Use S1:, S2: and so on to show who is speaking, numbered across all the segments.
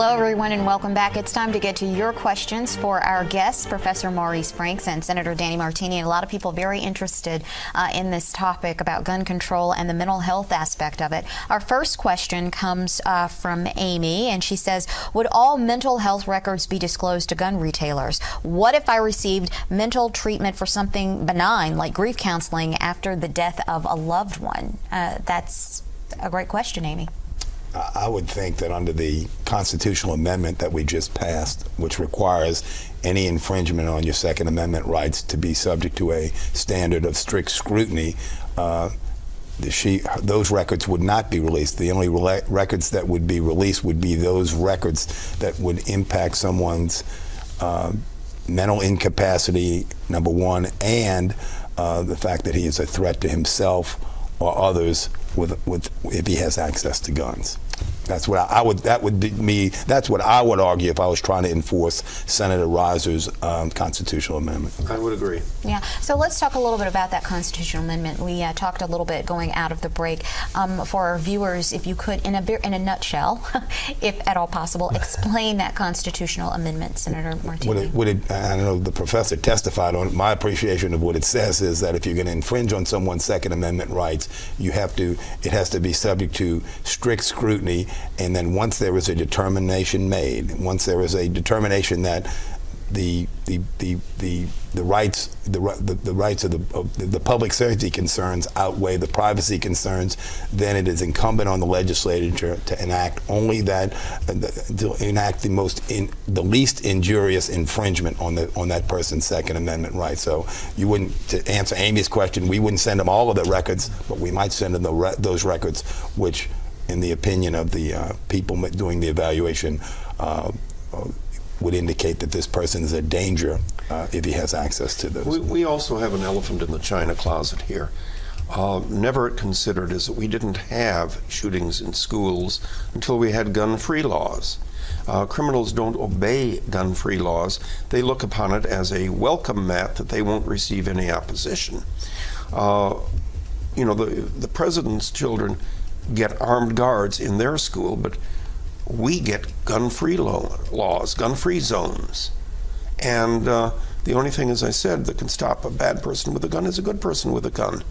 S1: Hello, everyone, and welcome back. It's time to get to your questions for our guests, Professor Maurice Franks and Senator Danny Martiny. And a lot of people very interested in this topic about gun control and the mental health aspect of it. Our first question comes from Amy, and she says, would all mental health records be disclosed to gun retailers? What if I received mental treatment for something benign like grief counseling after the death of a loved one? That's a great question, Amy.
S2: I would think that under the constitutional amendment that we just passed, which requires any infringement on your Second Amendment rights to be subject to a standard of strict scrutiny, those records would not be released. The only records that would be released would be those records that would impact someone's mental incapacity, number one, and the fact that he is a threat to himself or others if he has access to guns. That's what that's what I would argue if I was trying to enforce Senator Reiser's constitutional amendment.
S3: I would agree.
S1: Yeah, so let's talk a little bit about that constitutional amendment. We talked a little bit going out of the break. For our viewers, if you could, in a nutshell, if at all possible, explain that constitutional amendment, Senator Martiny.
S2: I know the professor testified on it. My appreciation of what it says is that if you're going to infringe on someone's Second Amendment rights, it has to be subject to strict scrutiny. And then once there is a determination made, once there is a determination that the rights of the public safety concerns outweigh the privacy concerns, then it is incumbent on the legislature to enact only that, to enact the least injurious infringement on that person's Second Amendment rights. So you wouldn't, to answer Amy's question, we wouldn't send them all of the records, but we might send them those records which, in the opinion of the people doing the evaluation, would indicate that this person is a danger if he has access to those.
S3: We also have an elephant in the china closet here. Never considered is that we didn't have shootings in schools until we had gun-free laws. Criminals don't obey gun-free laws. They look upon it as a welcome mat that they won't receive any opposition. You know, the president's children get armed guards in their school, but we get gun-free laws, gun-free zones. And the only thing, as I said, that can stop a bad person with a gun is a good person with a gun.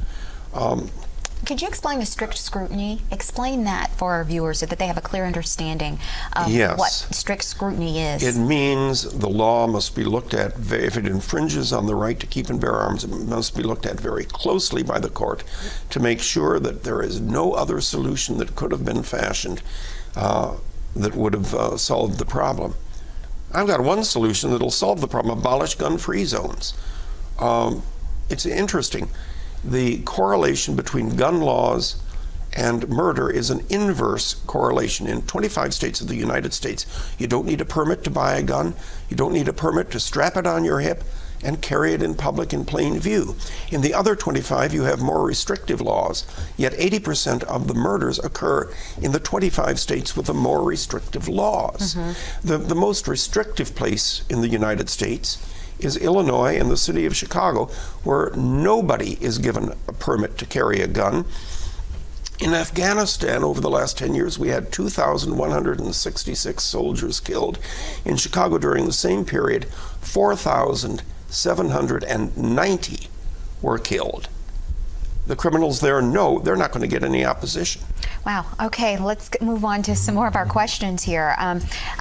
S1: Could you explain the strict scrutiny? Explain that for our viewers so that they have a clear understanding of what strict scrutiny is.
S3: It means the law must be looked at, if it infringes on the right to keep and bear arms, it must be looked at very closely by the court to make sure that there is no other solution that could have been fashioned that would have solved the problem. I've got one solution that will solve the problem: abolish gun-free zones. It's interesting. The correlation between gun laws and murder is an inverse correlation. In 25 states of the United States, you don't need a permit to buy a gun. You don't need a permit to strap it on your hip and carry it in public in plain view. In the other 25, you have more restrictive laws, yet 80% of the murders occur in the 25 states with the more restrictive laws. The most restrictive place in the United States is Illinois and the city of Chicago, where nobody is given a permit to carry a gun. In Afghanistan, over the last 10 years, we had 2,166 soldiers killed. In Chicago during the same period, 4,790 were killed. The criminals there know they're not going to get any opposition.
S1: Wow. Okay, let's move on to some more of our questions here.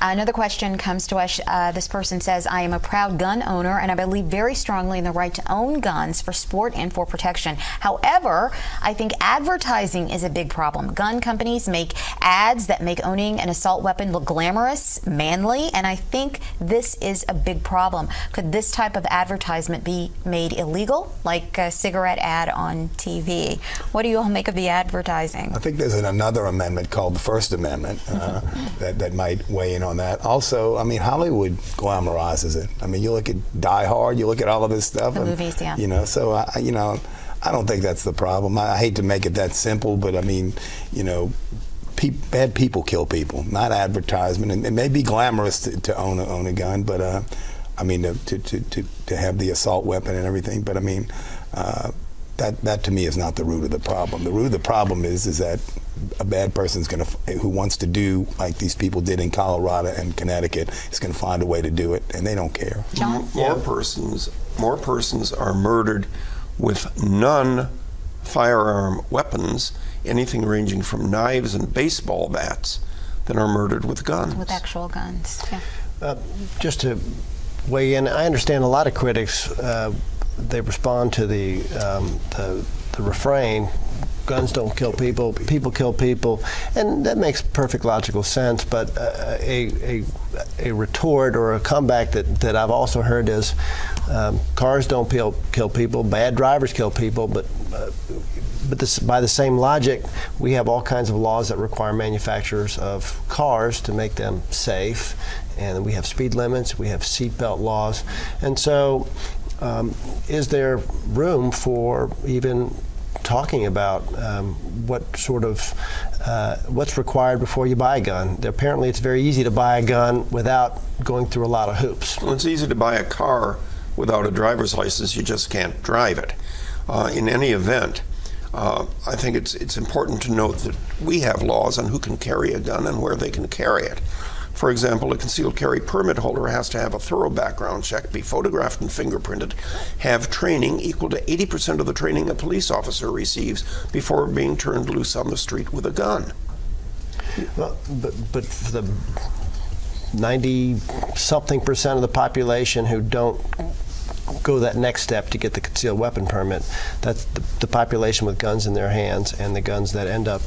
S1: Another question comes to us. This person says, I am a proud gun owner and I believe very strongly in the right to own guns for sport and for protection. However, I think advertising is a big problem. Gun companies make ads that make owning an assault weapon look glamorous, manly, and I think this is a big problem. Could this type of advertisement be made illegal, like a cigarette ad on TV? What do you all make of the advertising?
S2: I think there's another amendment called the First Amendment that might weigh in on that. Also, I mean, Hollywood glamorizes it. I mean, you look at Die Hard, you look at all of this stuff.
S1: The movies, yeah.
S2: You know, so I don't think that's the problem. I hate to make it that simple, but I mean, you know, bad people kill people, not advertisement. And it may be glamorous to own a gun, but I mean, to have the assault weapon and everything. But I mean, that to me is not the root of the problem. The root of the problem is that a bad person's who wants to do like these people did in Colorado and Connecticut is going to find a way to do it, and they don't care.
S3: More persons are murdered with non-firearm weapons, anything ranging from knives and baseball bats, than are murdered with guns.
S1: With actual guns. Yeah.
S4: Just to weigh in, I understand a lot of critics. They respond to the refrain, guns don't kill people, people kill people, and that makes perfect logical sense. But a retort or a comeback that I've also heard is, cars don't kill people, bad drivers kill people, but by the same logic, we have all kinds of laws that require manufacturers of cars to make them safe, and we have speed limits, we have seatbelt laws, and so is there room for even talking about what's required before you buy a gun? Apparently, it's very easy to buy a gun without going through a lot of hoops.
S3: Well, it's easy to buy a car without a driver's license. You just can't drive it. In any event, I think it's important to note that we have laws on who can carry a gun and where they can carry it. For example, a concealed carry permit holder has to have a thorough background check, be photographed and fingerprinted, have training equal to 80% of the training a police officer receives before being turned loose on the street with a gun.
S4: Well, but for the 90-something% of the population who don't go that next step to get the concealed weapon permit, that's the population with guns in their hands and the guns that end up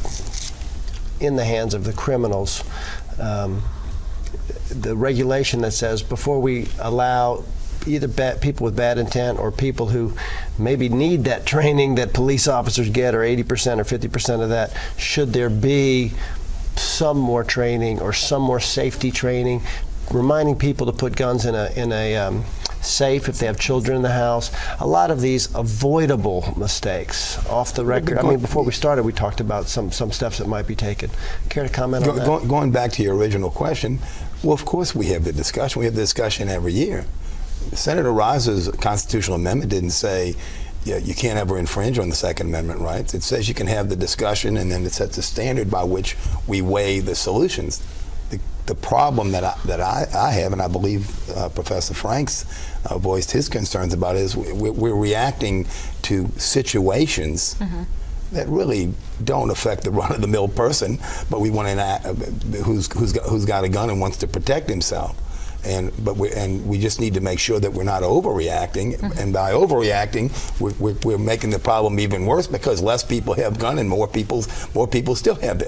S4: in the hands of the criminals. The regulation that says before we allow either people with bad intent or people who maybe need that training that police officers get, or 80% or 50% of that, should there be some more training or some more safety training, reminding people to put guns in a safe if they have children in the house. A lot of these avoidable mistakes off the record. I mean, before we started, we talked about some steps that might be taken. Care to comment on that?
S2: Going back to your original question, well, of course we have the discussion. We have the discussion every year. Senator Rice's constitutional amendment didn't say you can't ever infringe on the Second Amendment rights. It says you can have the discussion, and then it sets a standard by which we weigh the solutions. The problem that I have, and I believe Professor Franks voiced his concerns about, is we're reacting to situations that really don't affect the run-of-the-mill person, but we want to who's got a gun and wants to protect himself. And we just need to make sure that we're not overreacting. And by overreacting, we're making the problem even worse, because less people have guns and more bad people still have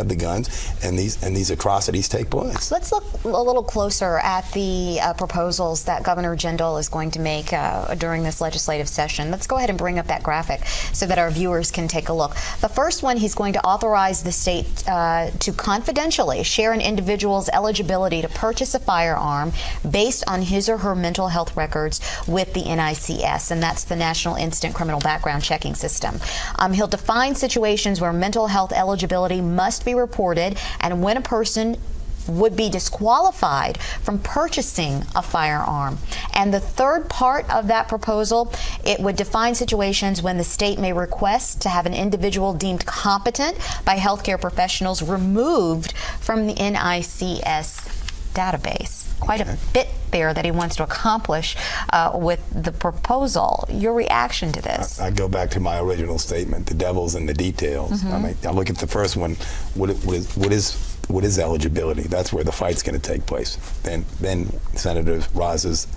S2: the guns, and these atrocities take place.
S1: Let's look a little closer at the proposals that Governor Jindal is going to make during this legislative session. Let's go ahead and bring up that graphic so that our viewers can take a look. The first one, he's going to authorize the state to confidentially share an individual's eligibility to purchase a firearm based on his or her mental health records with the NICS, and that's the National Instant Criminal Background Checking System. He'll define situations where mental health eligibility must be reported and when a person would be disqualified from purchasing a firearm. And the third part of that proposal, it would define situations when the state may request to have an individual deemed competent by healthcare professionals removed from the NICS database. Quite a bit there that he wants to accomplish with the proposal. Your reaction to this?
S2: I go back to my original statement, the devil's in the details. I mean, I look at the first one, what is eligibility? That's where the fight's going to take place. Then Senator Roz's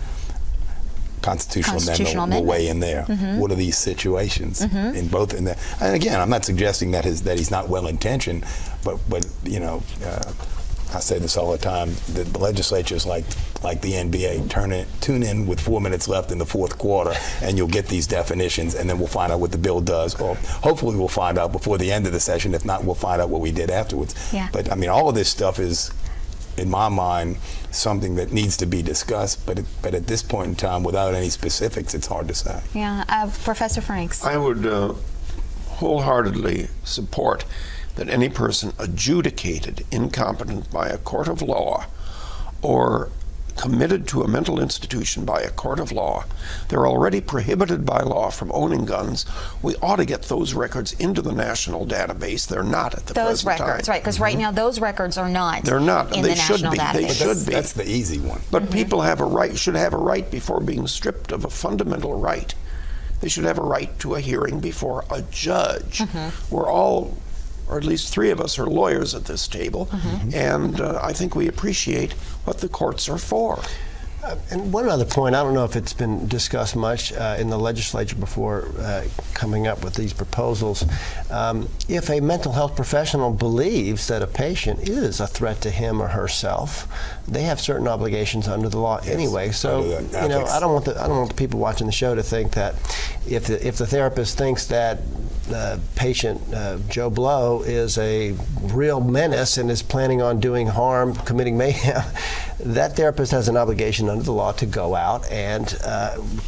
S2: constitutional amendment will weigh in there. What are these situations in both? And again, I'm not suggesting that he's not well-intentioned, but you know, I say this all the time, the legislature is like the NBA. Tune in with 4 minutes left in the fourth quarter, and you'll get these definitions, and then we'll find out what the bill does. Or hopefully we'll find out before the end of the session. If not, we'll find out what we did afterwards. Yeah. But I mean, all of this stuff is, in my mind, something that needs to be discussed. But at this point in time, without any specifics, it's hard to say.
S1: Yeah, Professor Franks.
S3: I would wholeheartedly support that any person adjudicated incompetent by a court of law or committed to a mental institution by a court of law, they're already prohibited by law from owning guns. We ought to get those records into the national database. They're not at the
S1: Those
S3: present
S1: records,
S3: time.
S1: right? Because right now those records are not.
S3: They're not.
S1: in
S3: They
S1: the
S3: should
S1: national
S3: be.
S1: database.
S3: They should be.
S2: That's the easy one.
S3: But people have a right, should have a right before being stripped of a fundamental right. They should have a right to a hearing before a judge. We're all, or at least three of us, are lawyers at this table, and I think we appreciate what the courts are for.
S4: And one other point, I don't know if it's been discussed much in the legislature before coming up with these proposals. If a mental health professional believes that a patient is a threat to him or herself, they have certain obligations under the law anyway. So, you know, I don't want the people watching the show to think that if the therapist thinks that patient Joe Blow is a real menace and is planning on doing harm, committing mayhem, that therapist has an obligation under the law to go out and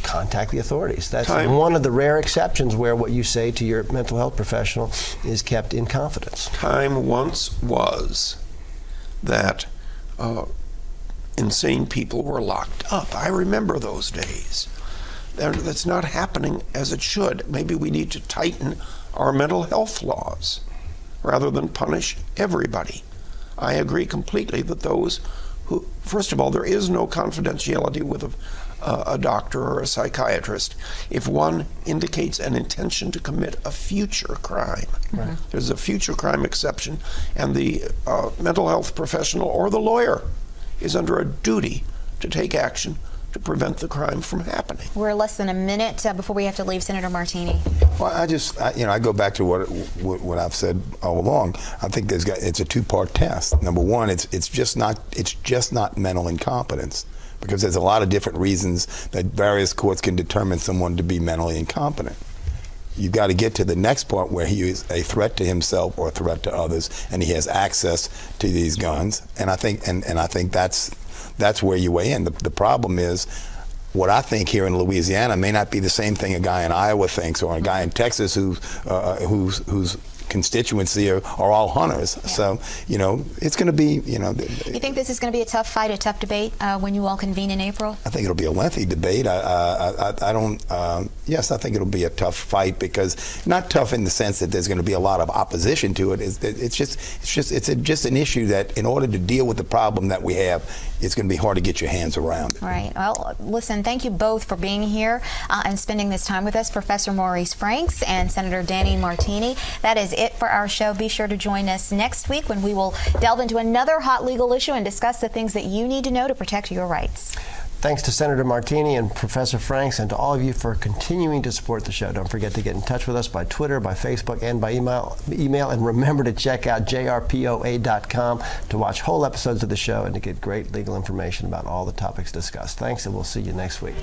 S4: contact the authorities. That's one of the rare exceptions where what you say to your mental health professional is kept in confidence.
S3: Time once was that insane people were locked up. I remember those days. That's not happening as it should. Maybe we need to tighten our mental health laws rather than punish everybody. I agree completely that those who, first of all, there is no confidentiality with a doctor or a psychiatrist if one indicates an intention to commit a future crime. Right. There's a future crime exception, and the mental health professional or the lawyer is under a duty to take action to prevent the crime from happening.
S1: We're less than a minute before we have to leave. Senator Martiny.
S2: Well, I go back to what I've said all along. I think it's a two-part test. Number one, it's just not mental incompetence, because there's a lot of different reasons that various courts can determine someone to be mentally incompetent. You've got to get to the next part where he is a threat to himself or a threat to others, and he has access to these guns. And I think that's where you weigh in. The problem is, what I think here in Louisiana may not be the same thing a guy in Iowa thinks, or a guy in Texas whose constituency are all hunters. Yeah. So, you know, it's going to be, you know.
S1: You think this is going to be a tough fight, a tough debate when you all convene in April? I
S2: think it'll be a lengthy debate. Yes, I think it'll be a tough fight, because not tough in the sense that there's going to be a lot of opposition to it. It's just an issue that, in order to deal with the problem that we have, it's going to be hard to get your hands around it.
S1: Right. Well, listen, thank you both for being here and spending this time with us, Professor Maurice Franks and Senator Danny Martiny. That is it for our show. Be sure to join us next week when we will delve into another hot legal issue and discuss the things that you need to know to protect your rights.
S4: Thanks to Senator Martiny and Professor Franks, and to all of you for continuing to support the show. Don't forget to get in touch with us by Twitter, by Facebook, and by email. And remember to check out jrpoa.com to watch whole episodes of the show and to get great legal information about all the topics discussed. Thanks, and we'll see you next week.